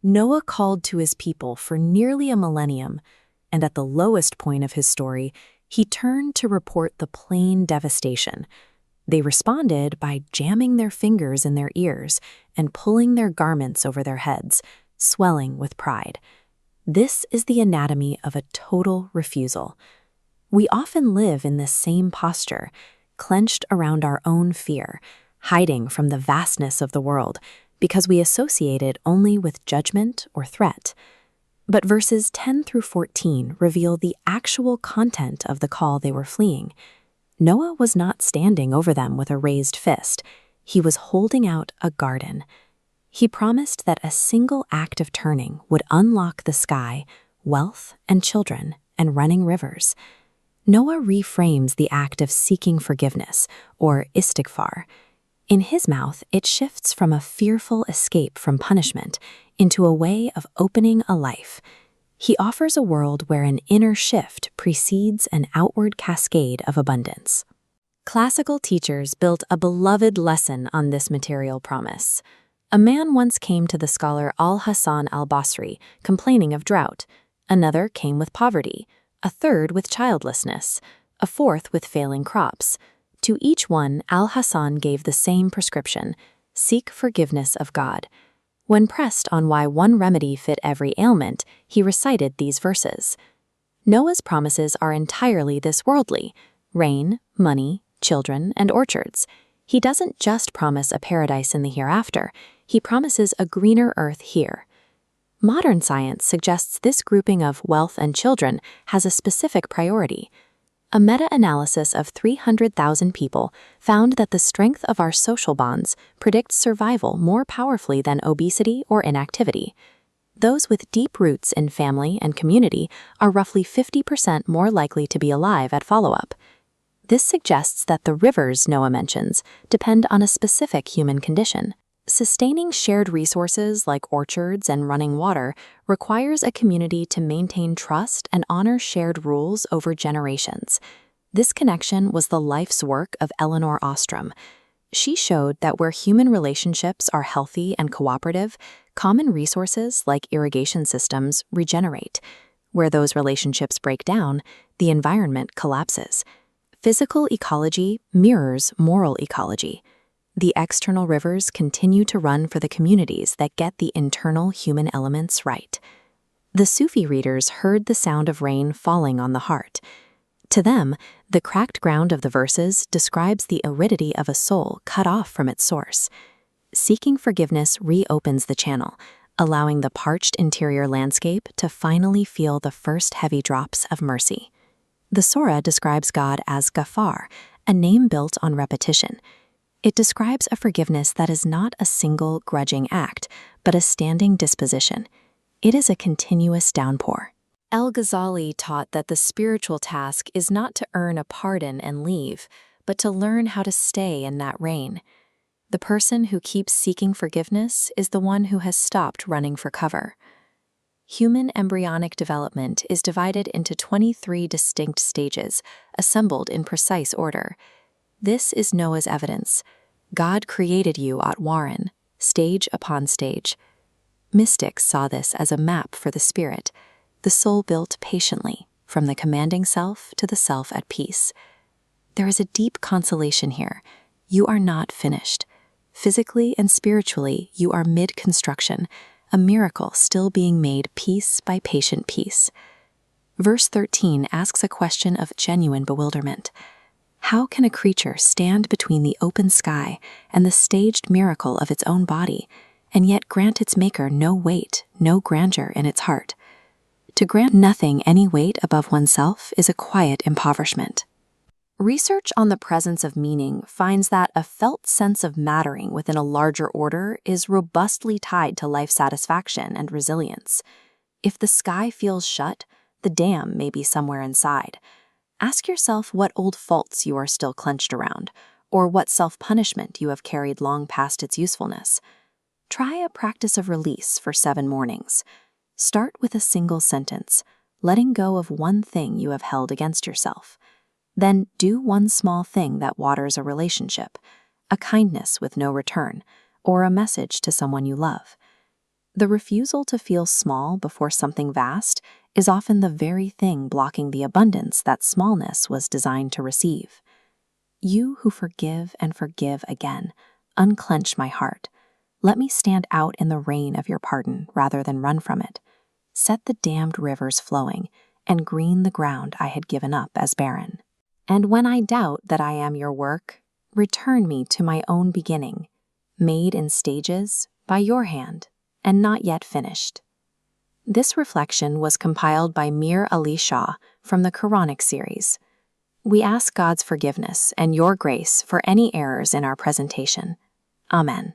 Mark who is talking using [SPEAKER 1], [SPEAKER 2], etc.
[SPEAKER 1] Noah called to his people for nearly a millennium, and at the lowest point of his story, he turned to report the plain devastation. They responded by jamming their fingers in their ears and pulling their garments over their heads, swelling with pride. This is the anatomy of a total refusal. We often live in this same posture, clenched around our own fear, hiding from the vastness of the world, because we associate it only with judgment or threat. But verses 10 through 14 reveal the actual content of the call they were fleeing. Noah was not standing over them with a raised fist. He was holding out a garden. He promised that a single act of turning would unlock the sky, wealth and children, and running rivers. Noah reframes the act of seeking forgiveness, or istighfar. In his mouth, it shifts from a fearful escape from punishment into a way of opening a life. He offers a world where an inner shift precedes an outward cascade of abundance. Classical teachers built a beloved lesson on this material promise. A man once came to the scholar Al-Hasan al-Basri, complaining of drought. Another came with poverty, a third with childlessness, a fourth with failing crops. To each one, Al-Hasan gave the same prescription: seek forgiveness of God. When pressed on why one remedy fit every ailment, he recited these verses. Noah's promises are entirely this worldly: rain, money, children, and orchards. He doesn't just promise a paradise in the hereafter, he promises a greener earth here. Modern science suggests this grouping of wealth and children has a specific priority. A meta-analysis of 300,000 people found that the strength of our social bonds predicts survival more powerfully than obesity or inactivity. Those with deep roots in family and community are roughly 50% more likely to be alive at follow-up. This suggests that the rivers Noah mentions depend on a specific human condition. Sustaining shared resources like orchards and running water requires a community to maintain trust and honor shared rules over generations. This connection was the life's work of Elinor Ostrom. She showed that where human relationships are healthy and cooperative, common resources like irrigation systems regenerate. Where those relationships break down, the environment collapses. Physical ecology mirrors moral ecology. The external rivers continue to run for the communities that get the internal human elements right. The Sufi readers heard the sound of rain falling on the heart. To them, the cracked ground of the verses describes the aridity of a soul cut off from its source. Seeking forgiveness reopens the channel, allowing the parched interior landscape to finally feel the first heavy drops of mercy. The Surah describes God as Ghaffar, a name built on repetition. It describes a forgiveness that is not a single grudging act, but a standing disposition. It is a continuous downpour. Al-Ghazali taught that the spiritual task is not to earn a pardon and leave, but to learn how to stay in that rain. The person who keeps seeking forgiveness is the one who has stopped running for cover. Human embryonic development is divided into 23 distinct stages, assembled in precise order. This is Noah's evidence. God created you at Warren, stage upon stage. Mystics saw this as a map for the spirit, the soul built patiently, from the commanding self to the self at peace. There is a deep consolation here. You are not finished. Physically and spiritually, you are mid-construction, a miracle still being made piece by patient piece. Verse 13 asks a question of genuine bewilderment. How can a creature stand between the open sky and the staged miracle of its own body, and yet grant its maker no weight, no grandeur in its heart? To grant nothing any weight above oneself is a quiet impoverishment. Research on the presence of meaning finds that a felt sense of mattering within a larger order is robustly tied to life satisfaction and resilience. If the sky feels shut, the dam may be somewhere inside. Ask yourself what old faults you are still clenched around, or what self-punishment you have carried long past its usefulness. Try a practice of release for 7 mornings. Start with a single sentence, letting go of one thing you have held against yourself. Then do one small thing that waters a relationship, a kindness with no return, or a message to someone you love. The refusal to feel small before something vast is often the very thing blocking the abundance that smallness was designed to receive. You who forgive and forgive again, unclench my heart. Let me stand out in the rain of your pardon rather than run from it. Set the dammed rivers flowing, and green the ground I had given up as barren. And when I doubt that I am your work, return me to my own beginning, made in stages by your hand, and not yet finished. This reflection was compiled by Mir Ali Shah from the Quranic series. We ask God's forgiveness and your grace for any errors in our presentation. Amen.